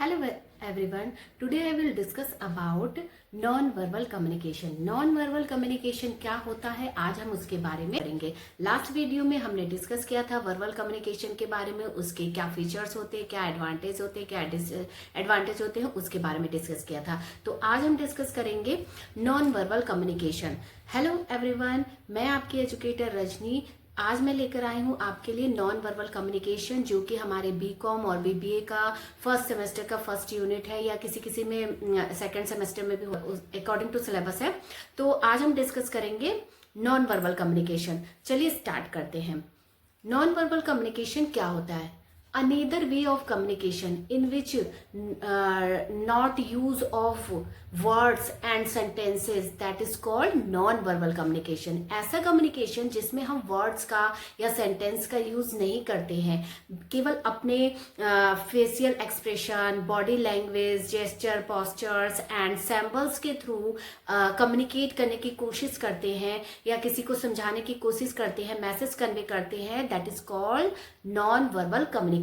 Hello everyone. Today I will discuss about non-verbal communication. Non-verbal communication क्या होता है, आज हम उसके बारे में करेंगे। लास्ट वीडियो में हमने डिस्कस किया था वर्बल कम्युनिकेशन के बारे में, उसके क्या फीचर्स होते हैं, क्या एडवांटेज होते हैं, क्या डिसएडवांटेज होते हैं, उसके बारे में डिस्कस किया था। तो आज हम डिस्कस करेंगे non verbal communication. Hello everyone, मैं आपकी एजुकेटर रजनी। आज मैं लेकर आई हूँ आपके लिए नॉन वर्बल कम्युनिकेशन, जो कि हमारे बीकॉम और बीबीए का फर्स्ट सेमेस्टर का फर्स्ट यूनिट है, या किसी किसी में सेकंड सेमेस्टर में भी अकॉर्डिंग टू सिलेबस है। तो आज हम डिस्कस करेंगे नॉन वर्बल कम्युनिकेशन। चलिए स्टार्ट करते हैं। नॉन वर्बल कम्युनिकेशन क्या होता है? Another way of communication in which not use of words and sentences, that is called non-verbal communication। ऐसा कम्युनिकेशन जिसमें हम वर्ड्स का या सेंटेंस का यूज नहीं करते हैं, केवल अपने facial expression, body language, gesture, postures and samples के थ्रू कम्युनिकेट करने की कोशिश करते हैं या किसी को समझाने की कोशिश करते हैं, मैसेज कन्वे करते हैं, that is called non verbal communication.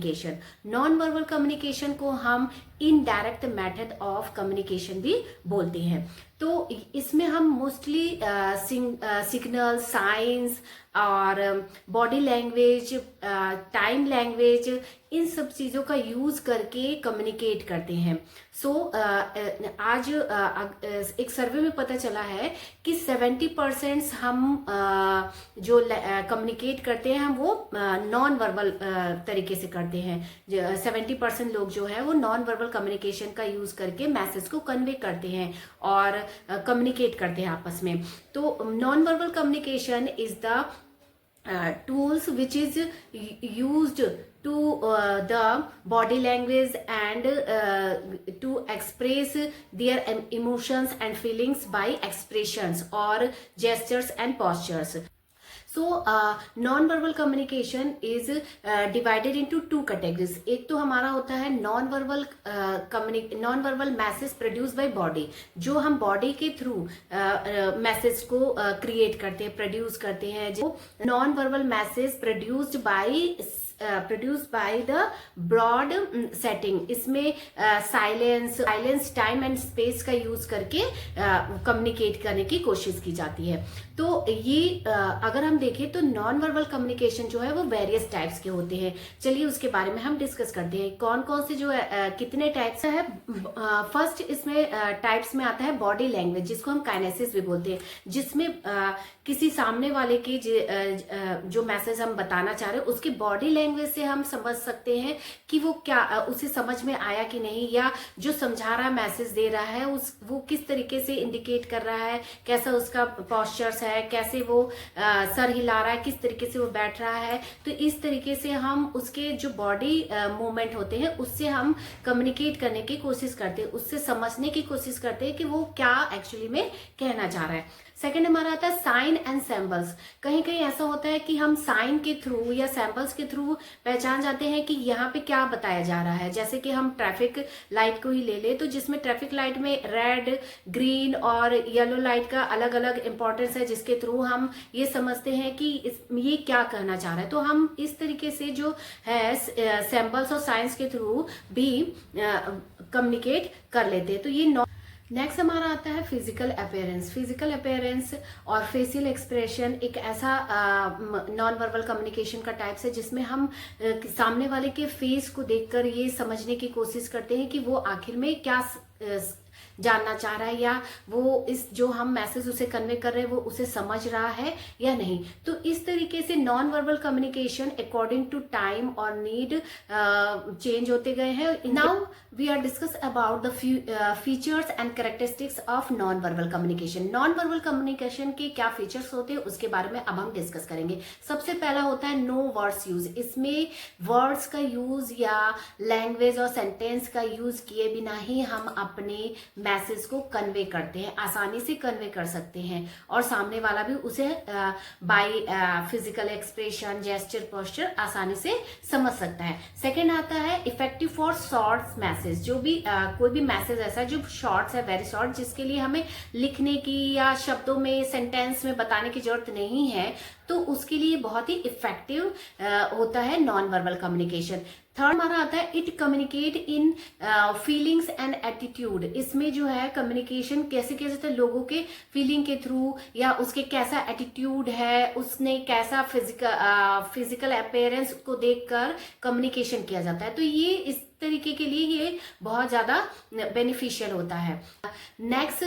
Non verbal communication को हम इनडायरेक्ट मेथड ऑफ कम्युनिकेशन भी बोलते हैं। तो इसमें हम मोस्टली सिग्नल, साइंस और बॉडी लैंग्वेज, टाइम लैंग्वेज, इन सब चीज़ों का यूज करके कम्युनिकेट करते हैं। आज एक सर्वे में पता चला है कि 70% हम जो कम्युनिकेट करते हैं हम वो नॉन वर्बल तरीके से करते हैं। 70% लोग जो है वो नॉन वर्बल कम्युनिकेशन का यूज करके मैसेज को कन्वे करते हैं और कम्युनिकेट करते हैं आपस में। तो non verbal communication is the tools which is used to the body language and to express their emotions and feelings by expressions or gestures and postures. So non-verbal communication is divided into two categories. एक तो हमारा होता है non verbal message produce by body, जो हम body के through message को create करते हैं, प्रोड्यूस करते हैं। जो non verbal message produced by the broad setting, इसमें साइलेंस, टाइम एंड स्पेस का यूज करके कम्युनिकेट करने की कोशिश की जाती है। तो ये अगर हम देखें तो नॉन वर्बल कम्युनिकेशन जो है वो वेरियस टाइप्स के होते हैं। चलिए उसके बारे में हम डिस्कस करते हैं, कौन कौन से जो है कितने टाइप्स है। फर्स्ट इसमें टाइप्स में आता है बॉडी लैंग्वेज, जिसको हम काइनेसिस भी बोलते हैं, जिसमें किसी सामने वाले की जो मैसेज हम बताना चाह रहे हैं उसकी बॉडी लैंग्वेज से हम समझ सकते हैं कि वो क्या उसे समझ में आया कि नहीं, या जो समझा रहा मैसेज दे रहा है वो किस तरीके से इंडिकेट कर रहा है, कैसा उसका पोस्चर्स है, कैसे वो सर हिला रहा है, किस तरीके से वो बैठ रहा है। तो इस तरीके से हम उसके जो बॉडी मूवमेंट होते हैं उससे हम कम्युनिकेट करने की कोशिश करते हैं, उससे समझने की कोशिश करते हैं कि वो क्या एक्चुअली में कहना चाह रहा है। सेकेंड हमारा आता है साइन एंड सैम्पल्स। कहीं कहीं ऐसा होता है कि हम साइन के थ्रू या सैम्पल्स के थ्रू पहचान जाते हैं कि यहाँ पे क्या बताया जा रहा है। जैसे कि हम ट्रैफिक लाइट को ही ले ले, तो जिसमें ट्रैफिक लाइट में रेड, ग्रीन और येलो लाइट का अलग अलग इंपॉर्टेंस है, जिसके थ्रू हम ये समझते हैं कि ये क्या कहना चाह रहा है। तो हम इस तरीके से जो है सैम्पल्स और साइंस के थ्रू भी कम्युनिकेट कर लेते हैं। तो ये नेक्स्ट हमारा आता है फिजिकल अपीयरेंस। फिजिकल अपीयरेंस और फेशियल एक्सप्रेशन एक ऐसा नॉन वर्बल कम्युनिकेशन का टाइप्स है जिसमें हम सामने वाले के फेस को देखकर ये समझने की कोशिश करते हैं कि वो आखिर में क्या जानना चाह रहा है, या वो इस जो हम मैसेज उसे कन्वे कर रहे हैं वो उसे समझ रहा है या नहीं। तो इस तरीके से non verbal communication according to time और नीड चेंज होते गए हैं। Now we are discuss about the features and characteristics of non verbal communication. Non verbal communication के क्या फीचर्स होते हैं उसके बारे में अब हम डिस्कस करेंगे। सबसे पहला होता है नो वर्ड्स यूज। इसमें वर्ड्स का यूज या लैंग्वेज और सेंटेंस का यूज किए बिना ही हम अपने मैसेज को कन्वे करते हैं, आसानी से कन्वे कर सकते हैं, और सामने वाला भी उसे by physical expression, gesture, posture आसानी से समझ सकता है। सेकंड आता है इफेक्टिव फॉर शॉर्ट्स मैसेज। जो भी कोई भी मैसेज ऐसा जो शॉर्ट्स है, वेरी शॉर्ट, जिसके लिए हमें लिखने की या शब्दों में, सेंटेंस में बताने की जरूरत नहीं है, तो उसके लिए बहुत ही इफेक्टिव होता है नॉन वर्बल कम्युनिकेशन। थर्ड हमारा आता है it communicate in feelings and attitude. इसमें जो है कम्युनिकेशन कैसे किया जाता है, लोगों के फीलिंग के थ्रू, या उसके कैसा एटीट्यूड है, उसने कैसा फिजिकल अपीयरेंस को देखकर कम्युनिकेशन किया जाता है। तो ये इस तरीके के लिए ये बहुत ज्यादा बेनिफिशियल होता है। नेक्स्ट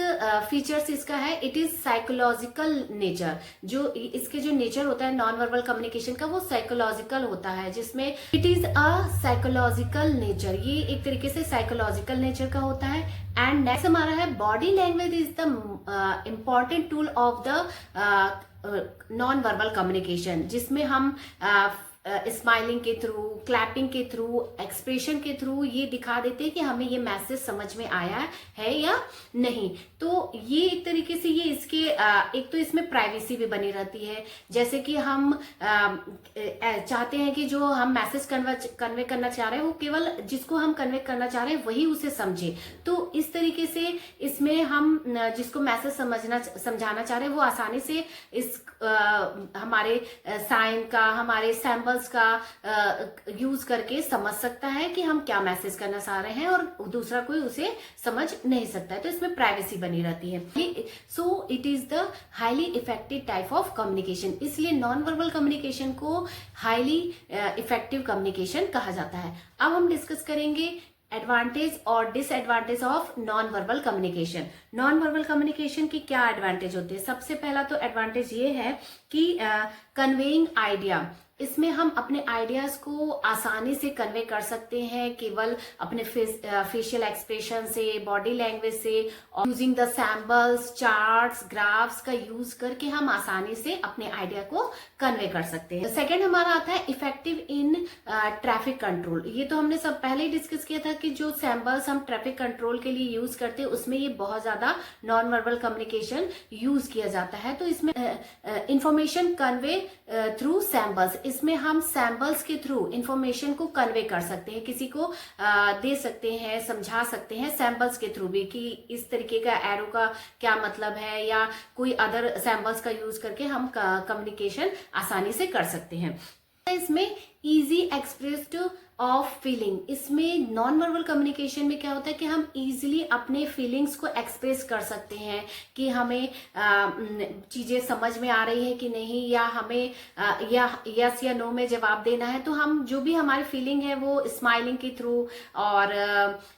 फीचर्स इसका है इट इज साइकोलॉजिकल नेचर। जो इसके जो नेचर होता है नॉन वर्बल कम्युनिकेशन का, वो साइकोलॉजिकल होता है, जिसमें it is a psychological nature, ये एक तरीके से साइकोलॉजिकल नेचर का होता है। एंड नेक्स्ट हमारा है body language is the important tool of the non verbal communication, जिसमें हम स्माइलिंग के थ्रू, क्लैपिंग के थ्रू, एक्सप्रेशन के थ्रू ये दिखा देते हैं कि हमें ये मैसेज समझ में आया है या नहीं। तो ये एक तरीके से ये इसके एक तो इसमें प्राइवेसी भी बनी रहती है, जैसे कि हम चाहते हैं कि जो हम मैसेज कन्वे करना चाह रहे हैं वो केवल जिसको हम कन्वे करना चाह रहे हैं वही उसे समझे। तो इस तरीके से इसमें हम जिसको मैसेज समझाना चाह रहे हैं वो आसानी से इस हमारे साइन का, हमारे सैम्पल्स का यूज करके समझ सकता है कि हम क्या मैसेज करना चाह रहे हैं, और दूसरा कोई उसे समझ नहीं सकता है। तो इसमें प्राइवेसी बनी रहती है। So it is the highly effective type of communication, इसलिए नॉन वर्बल कम्युनिकेशन को हाईली इफेक्टिव कम्युनिकेशन कहा जाता है। अब हम डिस्कस करेंगे एडवांटेज और disadvantage of non verbal communication. Non verbal communication की क्या एडवांटेज होते हैं? सबसे पहला तो एडवांटेज ये है कि कन्वेइंग आइडिया, इसमें हम अपने आइडियाज को आसानी से कन्वे कर सकते हैं केवल अपने फेशियल एक्सप्रेशन से, बॉडी लैंग्वेज से, और using the samples, charts, graphs का यूज करके हम आसानी से अपने आइडिया को कन्वे कर सकते हैं। सेकेंड हमारा आता है इफेक्टिव इन ट्रैफिक कंट्रोल। ये तो हमने सब पहले ही डिस्कस किया था कि जो सैम्पल्स हम ट्रैफिक कंट्रोल के लिए यूज करते हैं उसमें ये बहुत ज्यादा नॉन वर्बल कम्युनिकेशन यूज किया जाता है। तो इसमें इंफॉर्मेशन कन्वे थ्रू सैम्पल्स, इसमें हम सैम्पल्स के थ्रू इंफॉर्मेशन को कन्वे कर सकते हैं, किसी को दे सकते हैं, समझा सकते हैं सैम्पल्स के थ्रू भी कि इस तरीके का एरो का क्या मतलब है, या कोई अदर सैम्पल्स का यूज करके हम कम्युनिकेशन आसानी से कर सकते हैं। इसमें इजी एक्सप्रेस्ड ऑफ फीलिंग, इसमें नॉन वर्बल कम्युनिकेशन में क्या होता है कि हम इजीली अपने फीलिंग्स को एक्सप्रेस कर सकते हैं कि हमें चीजें समझ में आ रही है कि नहीं, या हमें या यस या नो में जवाब देना है। तो हम जो भी हमारी फीलिंग है वो स्माइलिंग के थ्रू और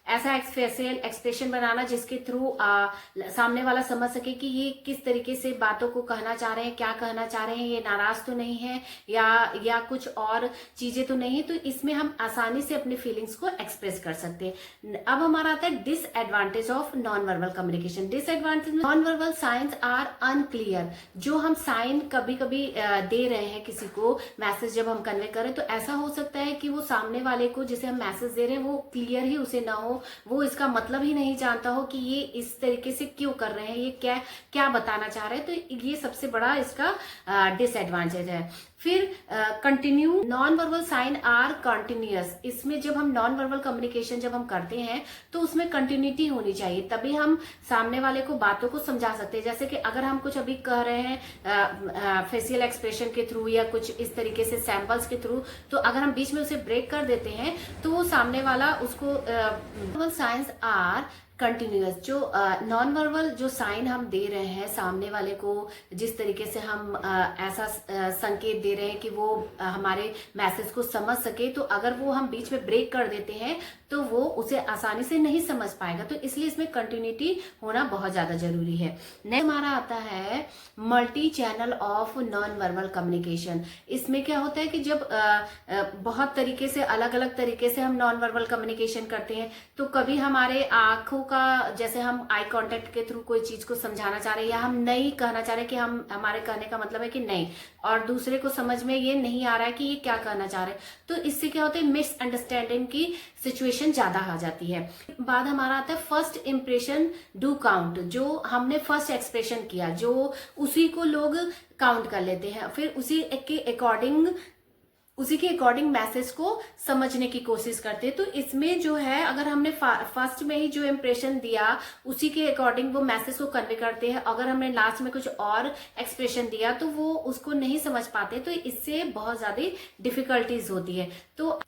ऐसा फेशियल एक्सप्रेशन बनाना जिसके थ्रू सामने वाला समझ सके कि ये किस तरीके से बातों को कहना चाह रहे हैं, क्या कहना चाह रहे हैं, ये नाराज तो नहीं है या कुछ और चीजें तो नहीं। तो इसमें हम आसानी से अपने फीलिंग्स को एक्सप्रेस कर सकते हैं। अब हमारा आता है disadvantage of non verbal communication. Disadvantage, non verbal signs are unclear. जो हम साइन कभी कभी दे रहे हैं किसी को मैसेज जब हम कन्वे करें, तो ऐसा हो सकता है कि वो सामने वाले को जिसे हम मैसेज दे रहे हैं वो क्लियर ही उसे ना हो, वो इसका मतलब ही नहीं जानता हो कि ये इस तरीके से क्यों कर रहे हैं, ये क्या क्या बताना चाह रहे हैं। तो ये सबसे बड़ा इसका डिसएडवांटेज है। फिर continue, non verbal sign are continuous. इसमें जब हम नॉन वर्बल कम्युनिकेशन जब हम करते हैं तो उसमें कंटिन्यूटी होनी चाहिए, तभी हम सामने वाले को बातों को समझा सकते हैं। जैसे कि अगर हम कुछ अभी कह रहे हैं फेशियल एक्सप्रेशन के थ्रू या कुछ इस तरीके से सैंपल्स के थ्रू, तो अगर हम बीच में उसे ब्रेक कर देते हैं तो वो सामने वाला उसको साइंस आर कंटिन्यूअस। जो नॉन वर्बल जो साइन हम दे रहे हैं सामने वाले को, जिस तरीके से हम ऐसा संकेत दे रहे हैं कि वो हमारे मैसेज को समझ सके, तो अगर वो हम बीच में ब्रेक कर देते हैं तो वो उसे आसानी से नहीं समझ पाएगा। तो इसलिए इसमें कंटिन्यूटी होना बहुत ज्यादा जरूरी है। नेक्स्ट हमारा आता है multi channel of non verbal communication. इसमें क्या होता है कि जब बहुत तरीके से अलग अलग तरीके से हम नॉन वर्बल कम्युनिकेशन करते हैं, तो कभी हमारे आंखों का, जैसे हम आई कांटेक्ट के थ्रू कोई चीज को समझाना चाह रहे हैं या हम नहीं कहना चाह रहे कि हम, हमारे कहने का मतलब है कि नहीं, और दूसरे को समझ में ये नहीं आ रहा है कि ये क्या कहना चाह रहे हैं, तो इससे क्या होता है मिसअंडरस्टैंडिंग की सिचुएशन ज्यादा आ जाती है। बाद हमारा आता है फर्स्ट इंप्रेशन डू काउंट। जो हमने फर्स्ट एक्सप्रेशन किया जो उसी को लोग काउंट कर लेते हैं, फिर उसी के अकॉर्डिंग मैसेज को समझने की कोशिश करते हैं। तो इसमें जो है, अगर हमने फर्स्ट में ही जो इम्प्रेशन दिया उसी के अकॉर्डिंग वो मैसेज को कन्वे करते हैं, अगर हमने लास्ट में कुछ और एक्सप्रेशन दिया तो वो उसको नहीं समझ पाते, तो इससे बहुत ज्यादा डिफिकल्टीज होती है। तो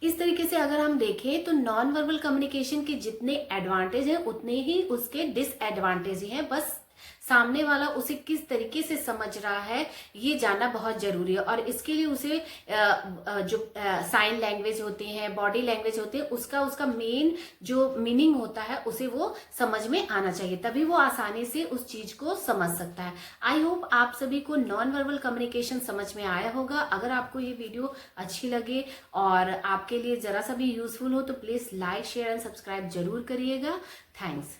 इस तरीके से अगर हम देखें तो नॉन वर्बल कम्युनिकेशन के जितने एडवांटेज हैं उतने ही उसके डिसएडवांटेज हैं। बस सामने वाला उसे किस तरीके से समझ रहा है ये जानना बहुत जरूरी है, और इसके लिए उसे जो साइन लैंग्वेज होते हैं, बॉडी लैंग्वेज होते हैं, उसका मेन जो मीनिंग होता है उसे वो समझ में आना चाहिए, तभी वो आसानी से उस चीज को समझ सकता है। आई होप आप सभी को नॉन वर्बल कम्युनिकेशन समझ में आया होगा। अगर आपको ये वीडियो अच्छी लगे और आपके लिए जरा सा भी यूजफुल हो तो please like, share and subscribe जरूर करिएगा। थैंक्स।